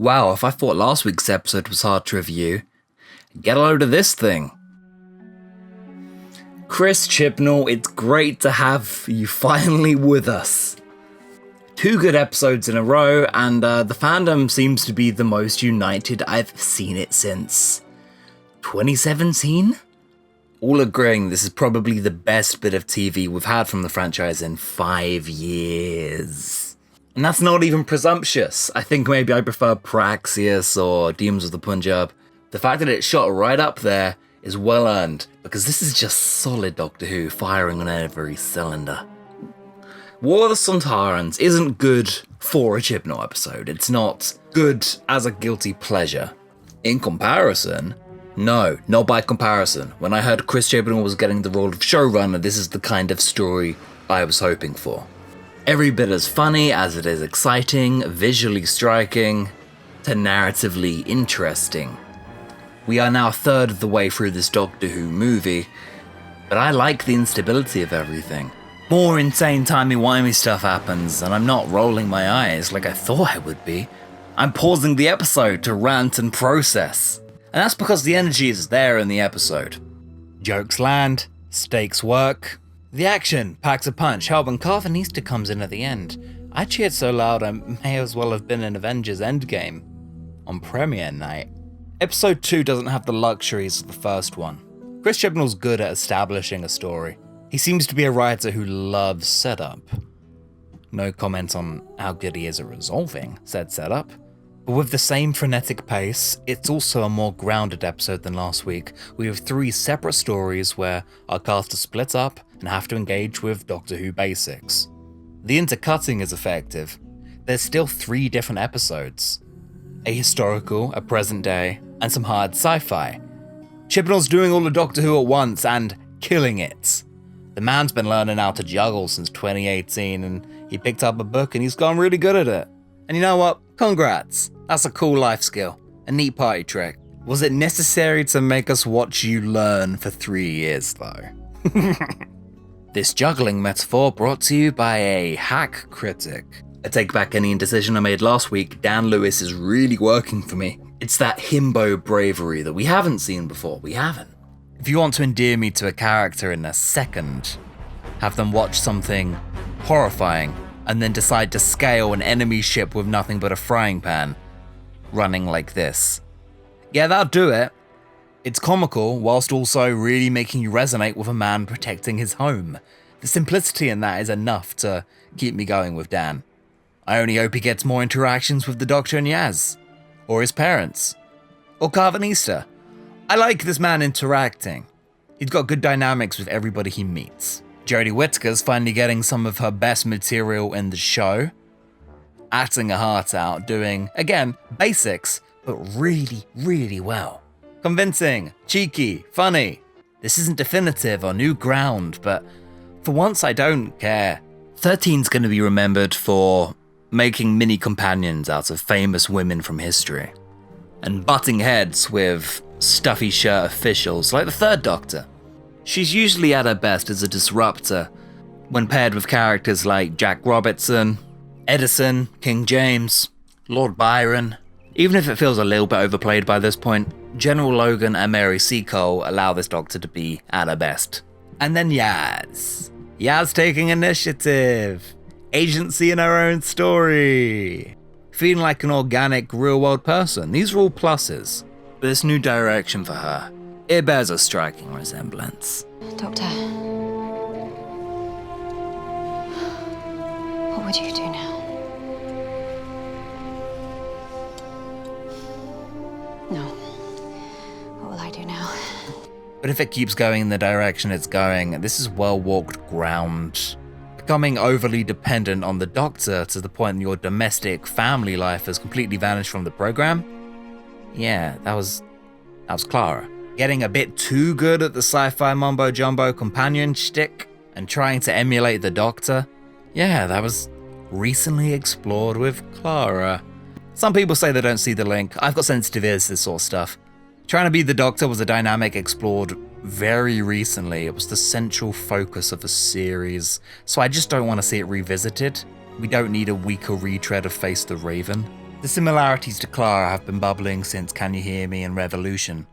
Wow, if I thought last week's episode was hard to review, get a load of this thing. Chris Chibnall, it's great to have you finally with us. 2 good episodes in a row, and the fandom seems to be the most united I've seen it since 2017? All agreeing this is probably the best bit of TV we've had from the franchise in 5 years. And that's not even presumptuous. I think maybe I prefer Praxius or Demons of the Punjab. The fact that it shot right up there is well earned, because this is just solid Doctor Who firing on every cylinder. War of the Sontarans isn't good for a Chibnall episode. It's not good as a guilty pleasure. In comparison, no, not by comparison. When I heard Chris Chibnall was getting the role of showrunner, this is the kind of story I was hoping for. Every bit as funny as it is exciting, visually striking, to narratively interesting. We are now a third of the way through this Doctor Who movie, but I like the instability of everything. More insane timey-wimey stuff happens, and I'm not rolling my eyes like I thought I would be. I'm pausing the episode to rant and process. And that's because the energy is there in the episode. Jokes land, stakes work. The action packs a punch. Hell, when Carvanista comes in at the end, I cheered so loud I may as well have been in Avengers Endgame on premiere night. Episode 2 doesn't have the luxuries of the first one. Chris Chibnall's good at establishing a story. He seems to be a writer who loves setup. No comment on how good he is at resolving said setup. But with the same frenetic pace, it's also a more grounded episode than last week. We have 3 separate stories where our cast are split up and have to engage with Doctor Who basics. The intercutting is effective. There's still 3 different episodes. A historical, a present day, and some hard sci-fi. Chibnall's doing all the Doctor Who at once and killing it. The man's been learning how to juggle since 2018, and he picked up a book and he's gone really good at it. And you know what? Congrats. That's a cool life skill. A neat party trick. Was it necessary to make us watch you learn for 3 years, though? This juggling metaphor brought to you by a hack critic. I take back any indecision I made last week. Dan Lewis is really working for me. It's that himbo bravery that we haven't seen before. We haven't. If you want to endear me to a character in a second, have them watch something horrifying and then decide to scale an enemy ship with nothing but a frying pan, running like this. Yeah, that'll do it. It's comical, whilst also really making you resonate with a man protecting his home. The simplicity in that is enough to keep me going with Dan. I only hope he gets more interactions with the Doctor and Yaz, or his parents, or Carvanista. I like this man interacting. He's got good dynamics with everybody he meets. Jodie Whittaker's finally getting some of her best material in the show. Acting her heart out, doing, again, basics, but really, really well. Convincing, cheeky, funny. This isn't definitive or new ground, but for once I don't care. 13's going to be remembered for making mini companions out of famous women from history, and butting heads with stuffy shirt officials like the Third Doctor. She's usually at her best as a disruptor when paired with characters like Jack Robertson, Edison, King James, Lord Byron. Even if it feels a little bit overplayed by this point, General Logan and Mary Seacole allow this Doctor to be at her best. And then Yaz. Yaz taking initiative. Agency in her own story. Feeling like an organic, real-world person. These are all pluses. But this new direction for her, it bears a striking resemblance. Doctor, what would you do now? No. What will I do now? But if it keeps going in the direction it's going, this is well-walked ground. Becoming overly dependent on the Doctor to the point that your domestic family life has completely vanished from the program? Yeah, that was Clara. Getting a bit too good at the sci-fi mumbo-jumbo companion shtick and trying to emulate the Doctor? Yeah, that was recently explored with Clara. Some people say they don't see the link. I've got sensitive ears to this sort of stuff. Trying to be the Doctor was a dynamic explored very recently. It was the central focus of a series, so I just don't want to see it revisited. We don't need a weaker retread of Face the Raven. The similarities to Clara have been bubbling since Can You Hear Me and Revolution.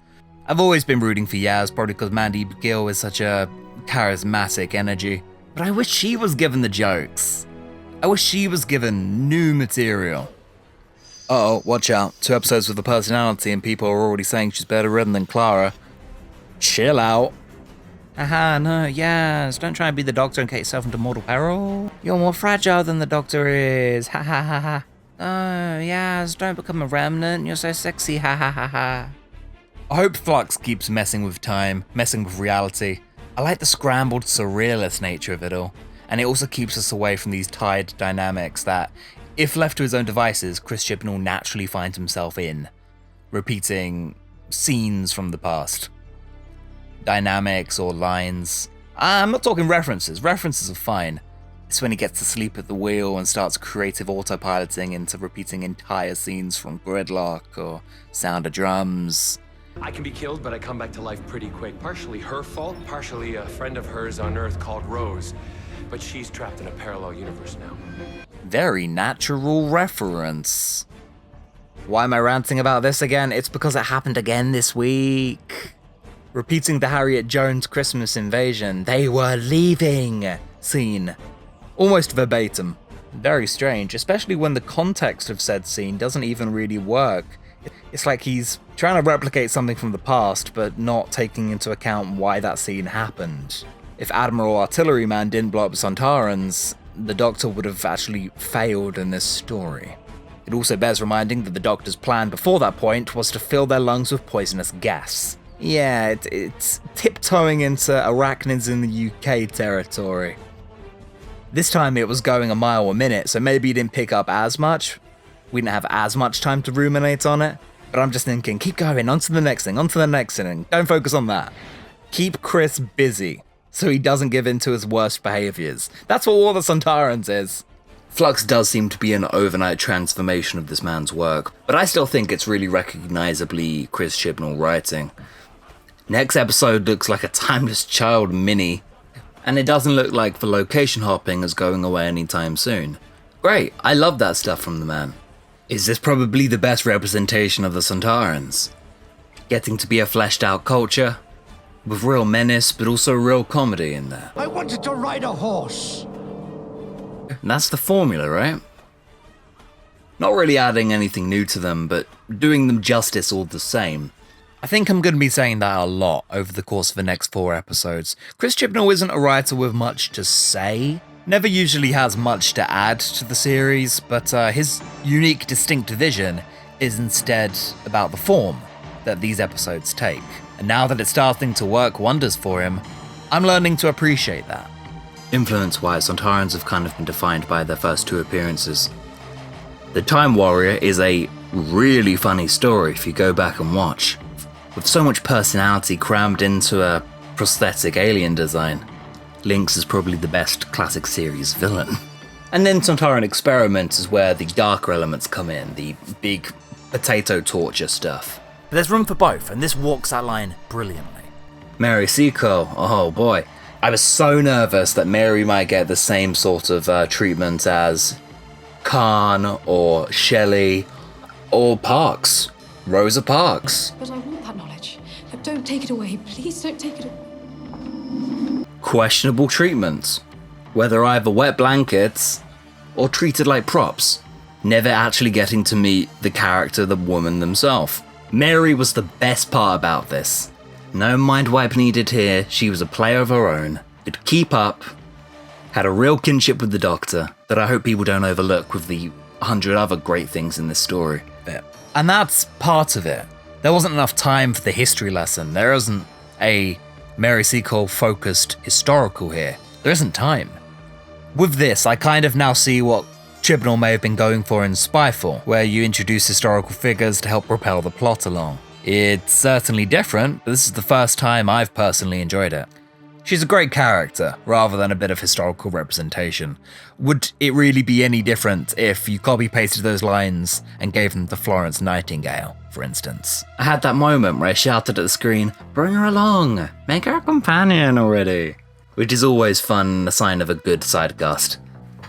I've always been rooting for Yaz, probably because Mandy Gill is such a charismatic energy, but I wish she was given the jokes. I wish she was given new material. Uh-oh, watch out. 2 episodes with a personality and people are already saying she's better written than Clara. Chill out. Haha, no, Yaz, don't try and be the Doctor and get yourself into mortal peril. You're more fragile than the Doctor is, ha ha ha ha. Oh, Yaz, don't become a remnant, you're so sexy, ha ha ha ha. I hope FLUX keeps messing with time, messing with reality. I like the scrambled, surrealist nature of it all, and it also keeps us away from these tied dynamics that, if left to his own devices, Chris Chibnall naturally finds himself in, repeating scenes from the past. Dynamics or lines. I'm not talking references. References are fine. It's when he gets to sleep at the wheel and starts creative autopiloting into repeating entire scenes from Gridlock or Sound of Drums. I can be killed, but I come back to life pretty quick. Partially her fault, partially a friend of hers on Earth called Rose. But she's trapped in a parallel universe now. Very natural reference. Why am I ranting about this again? It's because it happened again this week. Repeating the Harriet Jones Christmas invasion, they were leaving scene. Almost verbatim. Very strange, especially when the context of said scene doesn't even really work. It's like he's trying to replicate something from the past, but not taking into account why that scene happened. If Admiral Artilleryman didn't blow up Sontarans, the Doctor would have actually failed in this story. It also bears reminding that the Doctor's plan before that point was to fill their lungs with poisonous gas. Yeah, it's tiptoeing into arachnids in the UK territory. This time it was going a mile a minute, so maybe he didn't pick up as much. We didn't have as much time to ruminate on it. But I'm just thinking, keep going, on to the next thing, on to the next thing. Don't focus on that. Keep Chris busy, so he doesn't give in to his worst behaviours. That's what all the Sontarans is. FLUX does seem to be an overnight transformation of this man's work, but I still think it's really recognisably Chris Chibnall writing. Next episode looks like a Timeless Child mini, and it doesn't look like the location hopping is going away anytime soon. Great, I love that stuff from the man. Is this probably the best representation of the Sontarans? Getting to be a fleshed out culture, with real menace but also real comedy in there. I wanted to ride a horse. And that's the formula, right? Not really adding anything new to them, but doing them justice all the same. I think I'm going to be saying that a lot over the course of the next 4 episodes. Chris Chibnall isn't a writer with much to say. Never usually has much to add to the series, but his unique, distinct vision is instead about the form that these episodes take. And now that it's starting to work wonders for him, I'm learning to appreciate that. Influence-wise, Sontarans have kind of been defined by their first 2 appearances. The Time Warrior is a really funny story if you go back and watch, with so much personality crammed into a prosthetic alien design. Lynx is probably the best classic series villain. And then Sontaran Experiment is where the darker elements come in, the big potato torture stuff. But there's room for both, and this walks that line brilliantly. Mary Seacole, oh boy. I was so nervous that Mary might get the same sort of treatment as Khan or Shelley or Parks. Rosa Parks. But I want that knowledge. But don't take it away. Please don't take it away. Questionable treatments, whether either wet blankets or treated like props, never actually getting to meet the character, the woman themselves. Mary was the best part about this. No mind wipe needed here, she was a player of her own, could keep up, had a real kinship with the Doctor that I hope people don't overlook with the 100 other great things in this story. And that's part of it. There wasn't enough time for the history lesson. There isn't a Mary Seacole focused historical here. There isn't time. With this, I kind of now see what Chibnall may have been going for in Spyfall, where you introduce historical figures to help propel the plot along. It's certainly different, but this is the first time I've personally enjoyed it. She's a great character, rather than a bit of historical representation. Would it really be any different if you copy-pasted those lines and gave them to Florence Nightingale, for instance? I had that moment where I shouted at the screen, "Bring her along! Make her a companion already!" Which is always fun and a sign of a good sidecast.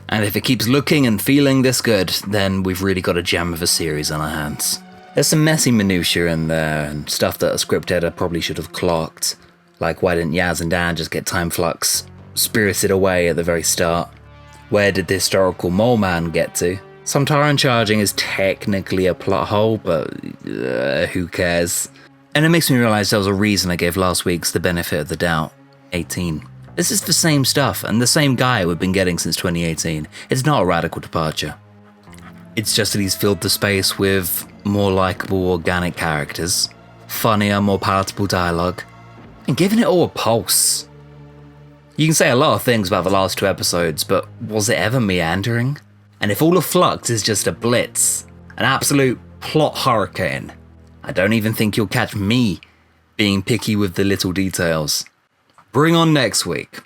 And if it keeps looking and feeling this good, then we've really got a gem of a series on our hands. There's some messy minutiae in there and stuff that a script editor probably should have clocked. Like, why didn't Yaz and Dan just get time flux spirited away at the very start? Where did the historical mole man get to? Sontaran charging is technically a plot hole, but who cares? And it makes me realise there was a reason I gave last week's the benefit of the doubt. 18. This is the same stuff and the same guy we've been getting since 2018. It's not a radical departure. It's just that he's filled the space with more likeable, organic characters, funnier, more palatable dialogue, and giving it all a pulse. You can say a lot of things about the last 2 episodes, but was it ever meandering? And if all of FLUX is just a blitz, an absolute plot hurricane, I don't even think you'll catch me being picky with the little details. Bring on next week.